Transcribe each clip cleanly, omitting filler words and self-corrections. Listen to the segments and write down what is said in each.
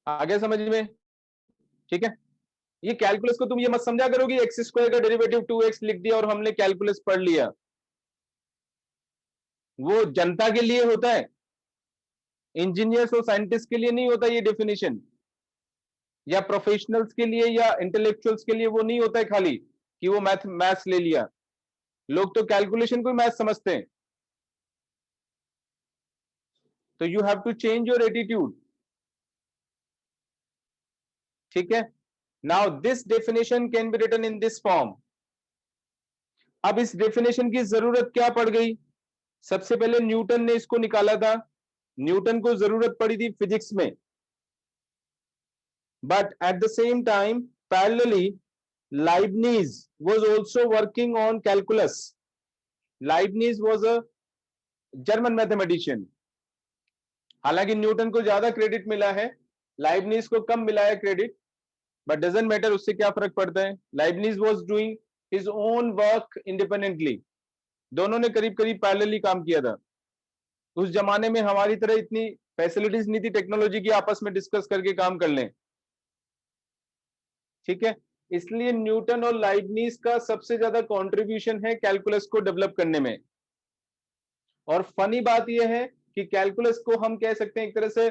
आगे समझ में? ठीक है, ये कैलकुलस को तुम ये मत समझा करोगे एक्स स्क्वायर का डेरिवेटिव 2x लिख दिया और हमने कैलकुलस पढ़ लिया। वो जनता के लिए होता है, इंजीनियर्स और साइंटिस्ट के लिए नहीं होता ये डेफिनेशन, या प्रोफेशनल्स के लिए या इंटेलेक्चुअल्स के लिए वो नहीं होता है खाली कि वो मैथ्स ले लिया। लोग तो कैलकुलेशन को मैथ समझते हैं। तो you have to change your attitude. ठीक है, now this definition can be written in this form. अब इस डेफिनेशन की जरूरत क्या पड़ गई? सबसे पहले न्यूटन ने इसको निकाला था, न्यूटन को जरूरत पड़ी थी फिजिक्स में, but at the same time parallelly Leibniz was also working on calculus. Leibniz was a German mathematician. हालांकि न्यूटन को ज्यादा क्रेडिट मिला है, लाइबनीज को कम मिला है क्रेडिट, बट डजंट मैटर, उससे क्या फर्क पड़ता है। Leibniz was doing his own work independently. दोनों ने करीब करीब पैरेलली काम किया था। उस जमाने में हमारी तरह इतनी फैसिलिटीज नहीं थी टेक्नोलॉजी की आपस में डिस्कस करके काम कर लें। ठीक है, इसलिए न्यूटन और लाइबनीज का सबसे ज्यादा कंट्रीब्यूशन है कैलकुलस को डेवलप करने में। और फनी बात यह है कि कैलकुलस को हम कह सकते हैं एक तरह से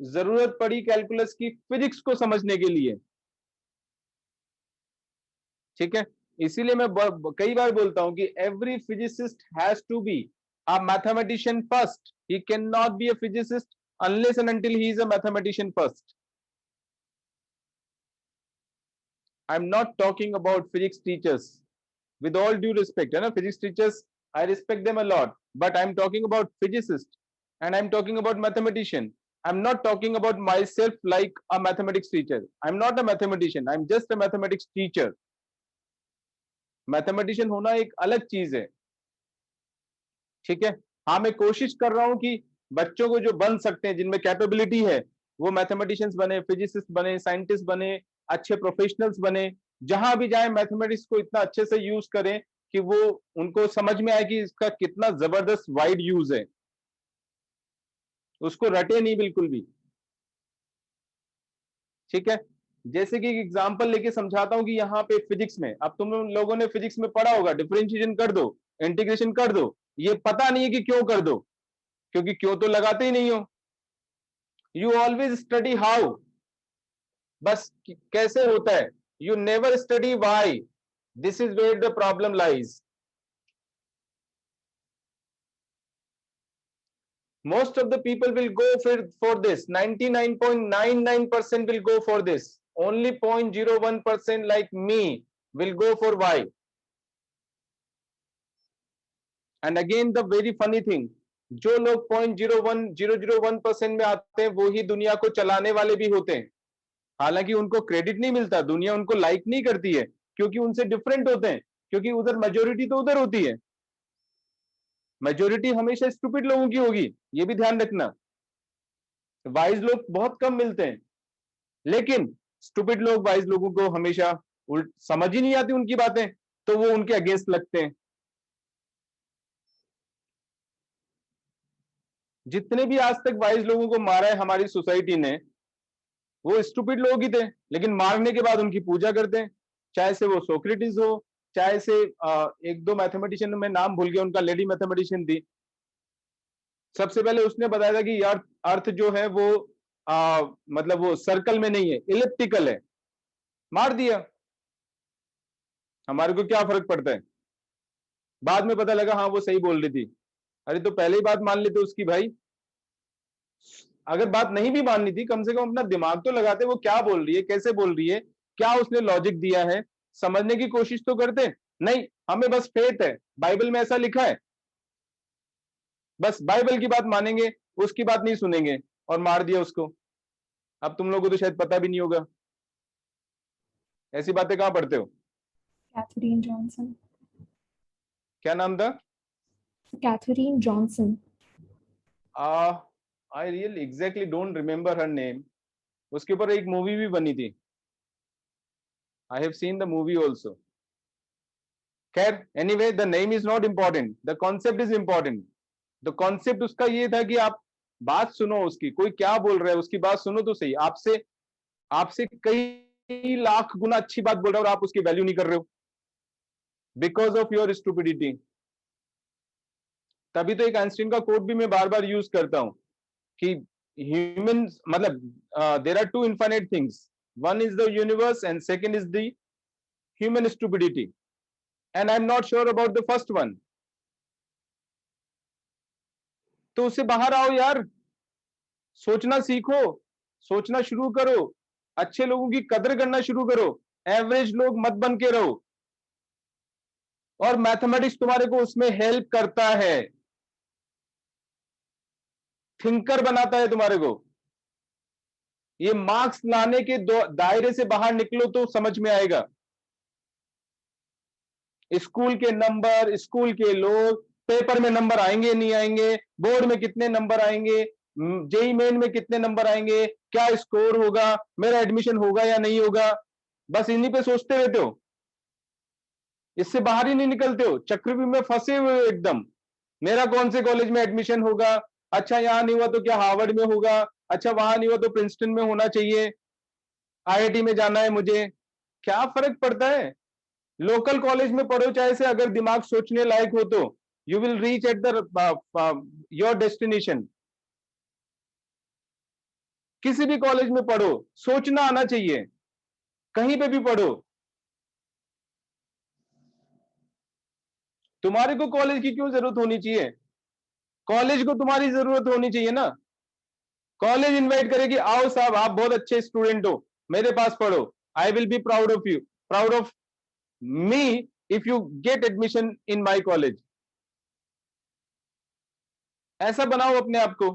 जरूरत पड़ी कैलकुलस की फिजिक्स को समझने के लिए। ठीक है, इसीलिए मैं कई बार बोलता हूं कि every physicist has to be a mathematician first. He can not be a physicist unless and until he is a mathematician first. I am not talking about physics teachers, with all due respect, है ना, physics teachers, I respect them a lot, but I'm talking about physicist and I'm talking about mathematician. I'm not talking about myself like a mathematics teacher. I'm not a mathematician, I'm just a mathematics teacher. Mathematician होना एक अलग चीज है। ठीक है, हाँ मैं कोशिश कर रहा हूं कि बच्चों को जो बन सकते हैं, जिनमें कैपेबिलिटी है, वो मैथमेटिशियंस बने, फिजिसिस्ट बने, साइंटिस्ट बने, अच्छे प्रोफेशनल्स बने, जहां भी जाए मैथमेटिक्स को इतना अच्छे से यूज करें कि वो उनको समझ में आए कि इसका कितना जबरदस्त वाइड यूज है, उसको रटे नहीं बिल्कुल भी। ठीक है, जैसे कि एग्जांपल लेके समझाता हूं कि यहाँ पे फिजिक्स में, अब तुम लोगों ने फिजिक्स में पढ़ा होगा डिफरेंशिएशन कर दो, इंटीग्रेशन कर दो, ये पता नहीं है कि क्यों कर दो, क्योंकि क्यों तो लगाते ही नहीं हो। यू ऑलवेज स्टडी हाउ, बस कैसे होता है, you never study why. This is where the problem lies. Most of the people will go for this, 99.99% will go for this, only 0.01% like me will go for y. And again the very funny thing, जो लोग 0.01001% में आते हैं वो ही दुनिया को चलाने वाले भी होते हैं। हालांकि उनको क्रेडिट नहीं मिलता, दुनिया उनको लाइक नहीं करती है क्योंकि उनसे डिफरेंट होते हैं, क्योंकि उधर मेजोरिटी तो उधर होती है। मेजोरिटी हमेशा स्टूपिड लोगों की होगी, ये भी ध्यान रखना। वाइज लोग बहुत कम मिलते हैं, लेकिन स्टूपिड लोग वाइज लोगों को हमेशा उल्ट समझ ही नहीं आती उनकी बातें, तो वो उनके अगेंस्ट लगते हैं। जितने भी आज तक वाइज लोगों को मारा है हमारी सोसाइटी ने, वो स्टूपिड लोग ही थे, लेकिन मारने के बाद उनकी पूजा करते हैं। चाहे से वो सोक्रेटिस हो, चाहे से एक दो मैथमेटिशियन में नाम भूल गया उनका, लेडी मैथमेटिशियन थी, सबसे पहले उसने बताया था कि अर्थ अर्थ जो है वो मतलब वो सर्कल में नहीं है, इलिप्टिकल है। मार दिया, हमारे को क्या फर्क पड़ता है। बाद में पता लगा हाँ वो सही बोल रही थी। अरे तो पहले ही बात मान लेते उसकी भाई। अगर बात नहीं भी माननी थी, कम से कम अपना दिमाग तो लगाते, वो क्या बोल रही है, कैसे बोल रही है, क्या उसने लॉजिक दिया है, समझने की कोशिश तो करते। नहीं, हमें बस फेथ है, बाइबल में ऐसा लिखा है, बस बाइबल की बात मानेंगे, उसकी बात नहीं सुनेंगे, और मार दिया उसको। अब तुम लोगों को तो शायद पता भी नहीं होगा, ऐसी बातें कहां पढ़ते हो। Katherine Johnson. क्या नाम था? Katherine Johnson. I really exactly don't remember her name. उसके ऊपर एक मूवी भी बनी थी, I have seen the movie also. खैर anyway, the name is not important, the concept is important. The concept उसका ये था कि आप बात सुनो उसकी, कोई क्या बोल रहा है उसकी बात सुनो तो सही। आपसे आपसे कई लाख गुना अच्छी बात बोल रहा है और आप उसकी वैल्यू नहीं कर रहे हो बिकॉज ऑफ योर स्टूपिडिटी। तभी तो एक आइंस्टीन का कोट भी मैं बार बार यूज करता हूं कि ह्यूमन मतलब there are two infinite things, one is the universe and second is the human stupidity, and I am not sure about the first one. तो उससे बाहर आओ यार, सोचना सीखो, सोचना शुरू करो, अच्छे लोगों की कदर करना शुरू करो, एवरेज लोग मत बन के रहो। और मैथमेटिक्स तुम्हारे को उसमें हेल्प करता है, थिंकर बनाता है तुम्हारे को। ये मार्क्स लाने के दायरे से बाहर निकलो तो समझ में आएगा। स्कूल के नंबर, स्कूल के लोग, पेपर में नंबर आएंगे नहीं आएंगे, बोर्ड में कितने नंबर आएंगे, जेई मेन में कितने नंबर आएंगे, क्या स्कोर होगा, मेरा एडमिशन होगा या नहीं होगा, बस इन्हीं पे सोचते रहते हो, इससे बाहर ही नहीं निकलते हो, चक्रव्यूह में फंसे हुए हो एकदम। मेरा कौन से कॉलेज में एडमिशन होगा, अच्छा यहां नहीं हुआ तो क्या हार्वर्ड में होगा, अच्छा वहां नहीं हुआ तो प्रिंसटन में होना चाहिए, आईआईटी में जाना है मुझे, क्या फर्क पड़ता है। लोकल कॉलेज में पढ़ो चाहे से, अगर दिमाग सोचने लायक हो तो you will reach at the your destination. किसी भी कॉलेज में पढ़ो, सोचना आना चाहिए, कहीं पे भी पढ़ो। तुम्हारे को कॉलेज की क्यों जरूरत होनी चाहिए, कॉलेज को तुम्हारी जरूरत होनी चाहिए ना। कॉलेज इनवाइट करेगी, आओ साहब आप बहुत अच्छे स्टूडेंट हो, मेरे पास पढ़ो, I will be proud of you, proud of me if you get admission in my college. ऐसा बनाओ अपने आप को।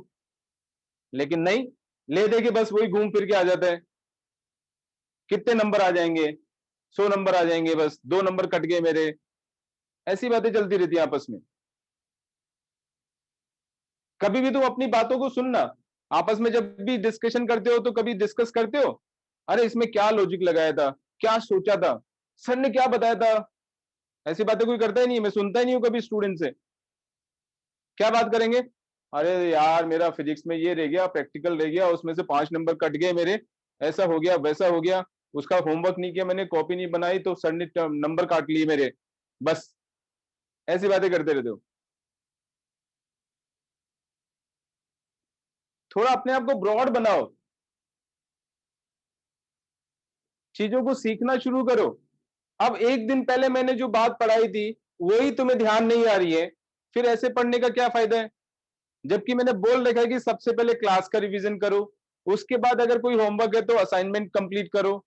लेकिन नहीं, ले दे के बस वही घूम फिर के आ जाता है। कितने नंबर आ जाएंगे, 100 नंबर आ जाएंगे, बस 2 नंबर कट गए मेरे, ऐसी बातें चलती रहती है आपस में। कभी भी तुम अपनी बातों को सुनना, आपस में जब भी डिस्कशन करते हो तो कभी डिस्कस करते हो, अरे इसमें क्या लॉजिक लगाया था, क्या सोचा था, सर ने क्या बताया था। ऐसी बातें कोई करता ही नहीं है, मैं सुनता ही नहीं हूं कभी स्टूडेंट से। क्या बात करेंगे, अरे यार मेरा फिजिक्स में ये रह गया, प्रैक्टिकल रह गया, उसमें से 5 नंबर कट गए मेरे, ऐसा हो गया वैसा हो गया, उसका होमवर्क नहीं किया मैंने, कॉपी नहीं बनाई तो सर ने नंबर काट लिए मेरे, बस ऐसी बातें करते रहते हो। थोड़ा अपने आप को ब्रॉड बनाओ, चीजों को सीखना शुरू करो। अब एक दिन पहले मैंने जो बात पढ़ाई थी वही तुम्हें ध्यान नहीं आ रही है, फिर ऐसे पढ़ने का क्या फायदा है। जबकि मैंने बोल रखा है कि सबसे पहले क्लास का रिवीजन करो, उसके बाद अगर कोई होमवर्क है तो असाइनमेंट कंप्लीट करो,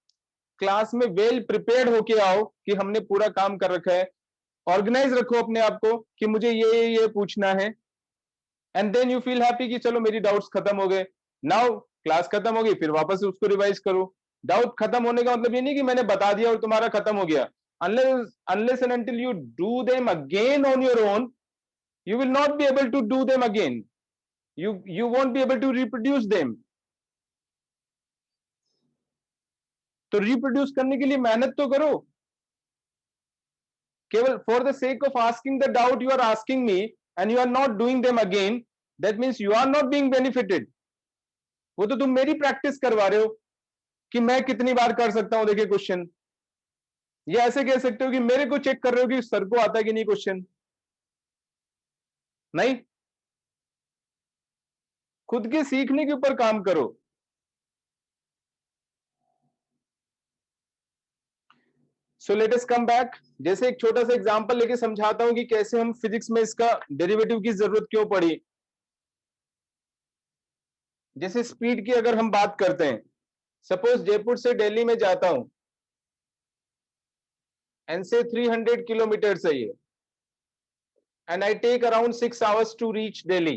क्लास में वेल प्रिपेयर्ड होके आओ कि हमने पूरा काम कर रखा है, ऑर्गेनाइज रखो अपने आप को कि मुझे ये पूछना है, and then you feel happy कि चलो मेरी डाउट्स खत्म हो गए। नाउ क्लास खत्म हो गई, फिर वापस से उसको रिवाइज करो। डाउट खत्म होने का मतलब ये नहीं कि मैंने बता दिया और तुम्हारा खत्म हो गया। Unless and until you do them again on your own, you will not be able to do them again. You won't be able to reproduce them. तो रिप्रोड्यूस करने के लिए मेहनत तो करो। केवल for the sake of asking the doubt you are asking me and you are not doing them again, that means you are not being benefited. वो तो तुम मेरी प्रैक्टिस करवा रहे हो कि मैं कितनी बार कर सकता हूं देखिए क्वेश्चन। ये ऐसे कह सकते हो कि मेरे को चेक कर रहे हो कि सर को आता है कि नहीं क्वेश्चन। नहीं, खुद के सीखने के ऊपर काम करो। So let us come back. जैसे एक छोटा सा एग्जांपल लेके समझाता हूं कि कैसे हम फिजिक्स में इसका डेरिवेटिव की जरूरत क्यों पड़ी। जैसे स्पीड की अगर हम बात करते हैं, सपोज जयपुर से दिल्ली में जाता हूं एंड से 300 किलोमीटर है ये, and I take around 6 hours to reach Delhi.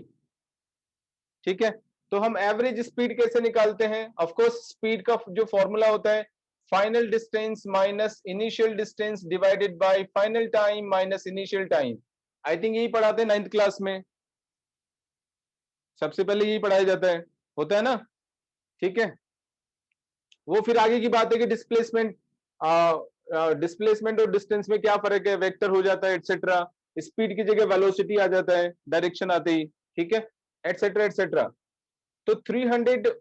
ठीक है, तो हम एवरेज स्पीड कैसे निकालते हैं। ऑफ कोर्स स्पीड का जो फॉर्मूला होता है, final distance minus initial distance divided by final time minus initial time. I think यही पढ़ाते हैं 9th क्लास में, सबसे पहले यही पढ़ाया जाता है, होता है ना। ठीक है, वो फिर आगे की बात है कि डिस्प्लेसमेंट, डिस्प्लेसमेंट और डिस्टेंस में क्या फर्क है, वेक्टर हो जाता है एटसेट्रा, स्पीड की जगह वेलोसिटी आ जाता है डायरेक्शन आते ही। ठीक है, एटसेट्रा एटसेट्रा। तो 300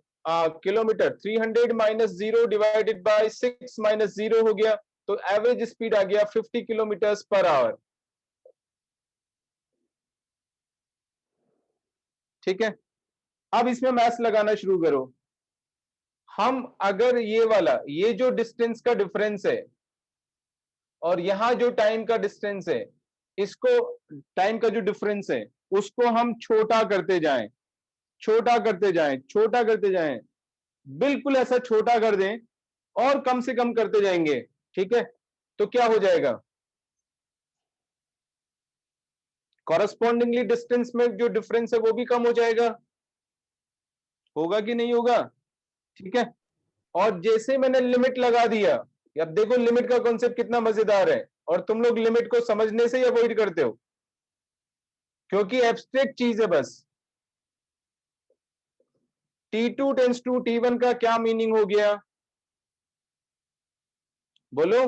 kilometre, 300 minus 0 divided by 6 minus 0 हो गया, तो एवरेज स्पीड आ गया 50 किलोमीटर पर आवर। ठीक है, अब इसमें मैथ्स लगाना शुरू करो। हम अगर ये वाला, ये जो डिस्टेंस का डिफरेंस है और यहां जो टाइम का डिस्टेंस है, इसको, टाइम का जो डिफरेंस है उसको हम छोटा करते जाएं, छोटा करते जाएं, छोटा करते जाएं, बिल्कुल ऐसा छोटा कर दें और कम से कम करते जाएंगे। ठीक है, तो क्या हो जाएगा, कॉरस्पॉन्डिंगली डिस्टेंस में जो डिफरेंस है वो भी कम हो जाएगा, होगा कि नहीं होगा। ठीक है, और जैसे मैंने लिमिट लगा दिया, अब देखो लिमिट का कॉन्सेप्ट कितना मजेदार है, और तुम लोग लिमिट को समझने से ही अवॉइड करते हो क्योंकि एब्स्ट्रैक्ट चीज है बस। T2 टेंस टू T1 का क्या मीनिंग हो गया, बोलो।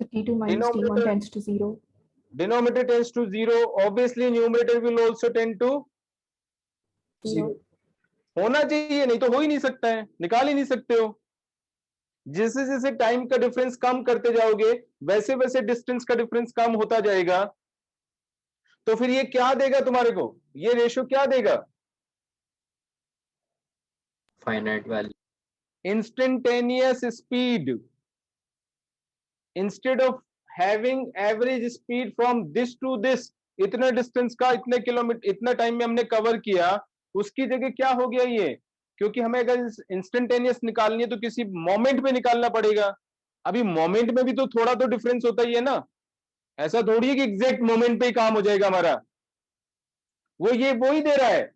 So T2 minus T1 denominator, tends to 0. denominator tends to 0, obviously numerator will also tend to 0. होना चाहिए, नहीं तो हो ही नहीं सकता है, निकाल ही नहीं सकते हो। जैसे जैसे टाइम का डिफरेंस कम करते जाओगे वैसे वैसे डिस्टेंस का डिफरेंस कम होता जाएगा, तो फिर ये क्या देगा तुम्हारे को, ये रेशियो क्या देगा, finite value, instantaneous speed. Instead of having average speed from this to this, इतने डिस्टेंस का इतने किलोमीटर इतना टाइम में हमने कवर किया, उसकी जगह क्या हो गया ये, क्योंकि हमें अगर इंस्टेंटेनियस निकालनी है तो किसी मोमेंट में निकालना पड़ेगा। अभी मोमेंट में भी तो थोड़ा तो डिफरेंस होता ही है ना, ऐसा थोड़ी है कि एग्जैक्ट मोमेंट पे ही काम हो जाएगा हमारा। वो ये वो ही दे रहा है,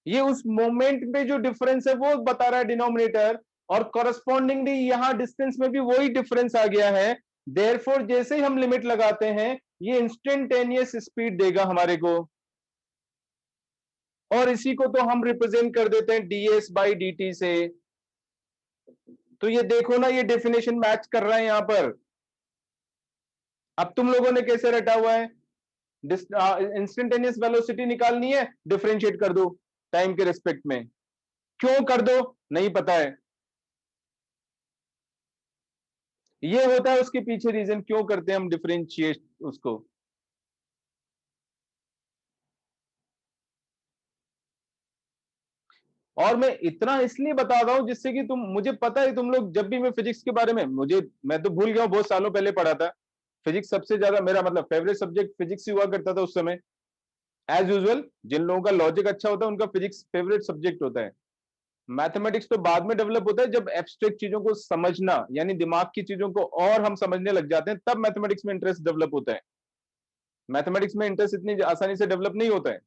ये उस मोमेंट पे जो डिफरेंस है वो बता रहा है डिनोमिनेटर, और कॉरस्पॉन्डिंगली यहां डिस्टेंस में भी वही डिफरेंस आ गया है। देयरफॉर जैसे ही हम लिमिट लगाते हैं ये इंस्टेंटेनियस स्पीड देगा हमारे को, और इसी को तो हम रिप्रेजेंट कर देते हैं ds बाई dt से। तो ये देखो ना, ये डेफिनेशन मैच कर रहा है यहां पर। अब तुम लोगों ने कैसे रटा हुआ है, इंस्टेंटेनियस वेलोसिटी निकालनी है, डिफरेंशिएट कर दो टाइम के रिस्पेक्ट में, क्यों कर दो नहीं पता है, ये होता है उसके पीछे रीजन, क्यों करते हैं हम डिफरेंशिएट उसको। और मैं इतना इसलिए बता रहा हूं जिससे कि तुम, मुझे पता है तुम लोग जब भी मैं फिजिक्स के बारे में, मैं तो भूल गया हूं, बहुत सालों पहले पढ़ा था फिजिक्स, सबसे ज्यादा मेरा मतलब फेवरेट सब्जेक्ट फिजिक्स ही हुआ करता था उस समय। एज यूजुअल जिन लोगों का लॉजिक अच्छा होता है उनका फिजिक्स फेवरेट सब्जेक्ट होता है। मैथमेटिक्स तो बाद में डेवलप होता है, जब एब्स्ट्रैक्ट चीजों को समझना यानी दिमाग की चीजों को और हम समझने लग जाते हैं, तब मैथमेटिक्स में इंटरेस्ट डेवलप होता है। मैथमेटिक्स में इंटरेस्ट इतनी आसानी से डेवलप नहीं होता है,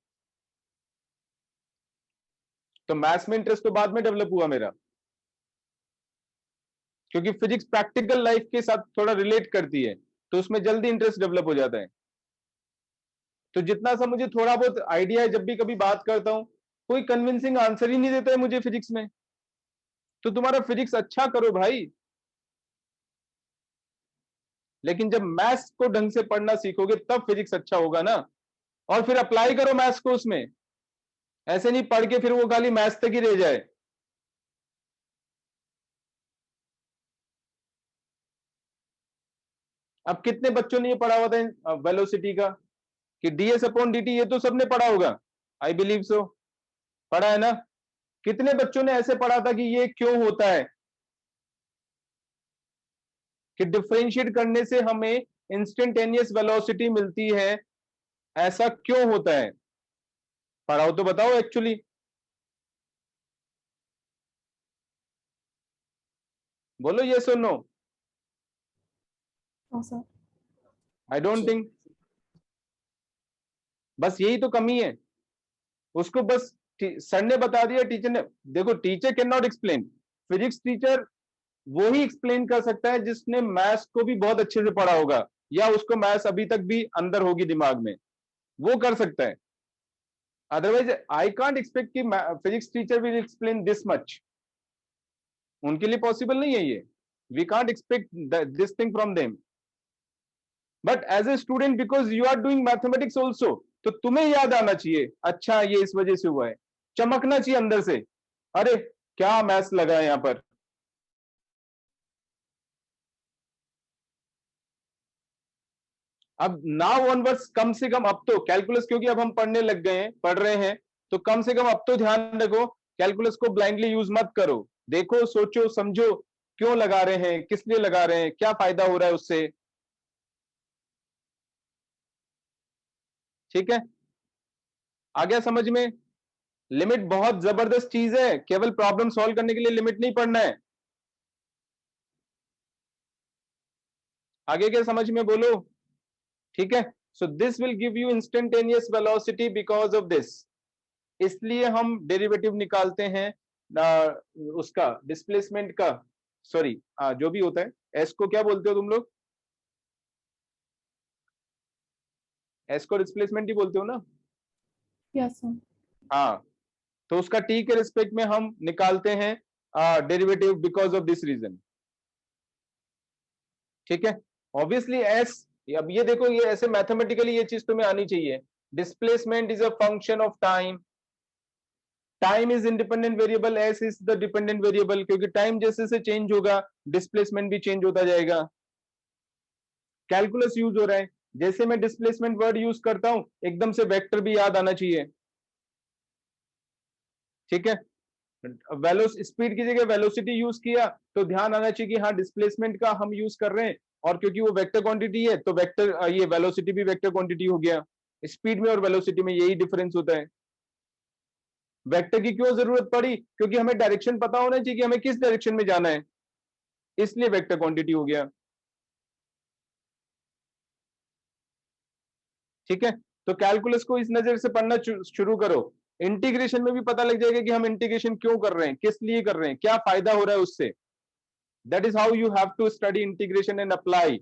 तो मैथ्स में इंटरेस्ट तो बाद में डेवलप हुआ मेरा, क्योंकि फिजिक्स प्रैक्टिकल लाइफ के साथ थोड़ा रिलेट करती है, तो उसमें जल्दी इंटरेस्ट डेवलप हो जाता है। तो जितना सा मुझे थोड़ा बहुत आइडिया है, जब भी कभी बात करता हूं कोई कन्विंसिंग आंसर ही नहीं देता है मुझे फिजिक्स में, तो तुम्हारा फिजिक्स अच्छा करो भाई, लेकिन जब मैथ्स को ढंग से पढ़ना सीखोगे तब फिजिक्स अच्छा होगा ना, और फिर अप्लाई करो मैथ्स को उसमें, ऐसे नहीं पढ़ के फिर वो खाली मैथ्स तक ही रह जाए। अब कितने बच्चों ने ये पढ़ा हुआ था वेलोसिटी का, कि ds अपॉन dt, ये तो सबने पढ़ा होगा, आई बिलीव सो, पढ़ा है ना। कितने बच्चों ने ऐसे पढ़ा था कि ये क्यों होता है, कि डिफरेंशिएट करने से हमें इंस्टेंटेनियस वेलोसिटी मिलती है, ऐसा क्यों होता है, पढ़ाओ तो बताओ एक्चुअली। बोलो यस और no. No, sir. I don't think, बस यही तो कमी है, उसको बस सर ने बता दिया, टीचर ने, देखो teacher can not explain, physics teacher वो ही एक्सप्लेन कर सकता है जिसने मैथ्स को भी बहुत अच्छे से पढ़ा होगा, या उसको मैथ्स अभी तक भी अंदर होगी दिमाग में, वो कर सकता है। अदरवाइज आई कांट एक्सपेक्ट कि physics teacher will explain this much, उनके लिए पॉसिबल नहीं है ये, we can't expect this thing from them. But as a student, because you are doing mathematics also, तो तुम्हें याद आना चाहिए, अच्छा ये इस वजह से हुआ है, चमकना चाहिए अंदर से, अरे क्या मैथ्स लगा है यहां पर। अब नाउ ऑनवर्ड्स कम से कम अब तो कैलकुलस, क्योंकि अब हम पढ़ने लग गए हैं, पढ़ रहे हैं, तो कम से कम अब तो ध्यान रखो, कैलकुलस को ब्लाइंडली यूज मत करो, देखो सोचो समझो क्यों लगा रहे हैं, किस लिए लगा रहे हैं, क्या फायदा हो रहा है उससे। ठीक है, आ गया समझ में। लिमिट बहुत जबरदस्त चीज है, केवल प्रॉब्लम सॉल्व करने के लिए लिमिट नहीं पढ़ना है। आगे क्या समझ में बोलो। ठीक है, so this will give you instantaneous velocity because of this, इसलिए हम डेरिवेटिव निकालते हैं उसका डिस्प्लेसमेंट का, सॉरी जो भी होता है, एस को क्या बोलते हो तुम लोग, एस को डिस्प्लेसमेंट ही बोलते हो ना। Yes, sir. हाँ, तो उसका टी के रिस्पेक्ट में हम निकालते हैं derivative because of this reason. ठीक है, ऑब्वियसली एस, अब ये देखो, ये ऐसे मैथमेटिकली ये चीज तुम्हें आनी चाहिए, displacement is a function of time, time is independent variable, S is the dependent variable, क्योंकि टाइम जैसे जैसे चेंज होगा डिस्प्लेसमेंट भी चेंज होता जाएगा। कैलकुलस यूज हो रहा है, जैसे मैं डिस्प्लेसमेंट वर्ड यूज करता हूं एकदम से वेक्टर भी याद आना चाहिए। ठीक है, वेलोस स्पीड की जगह वेलोसिटी यूज किया तो ध्यान आना चाहिए कि हाँ डिस्प्लेसमेंट का हम यूज कर रहे हैं, और क्योंकि वो वेक्टर क्वांटिटी है तो वेक्टर ये वेलोसिटी भी वेक्टर क्वांटिटी हो गया। स्पीड में और वेलोसिटी में यही डिफरेंस होता है। वेक्टर की क्यों जरूरत पड़ी, क्योंकि हमें डायरेक्शन पता होना चाहिए कि हमें किस डायरेक्शन में जाना है, इसलिए वेक्टर क्वांटिटी हो गया। ठीक है, तो कैलकुलस को इस नजर से पढ़ना शुरू करो, इंटीग्रेशन में भी पता लग जाएगा कि हम इंटीग्रेशन क्यों कर रहे हैं, किस लिए कर रहे हैं, क्या फायदा हो रहा है उससे। That is how you have to study integration and apply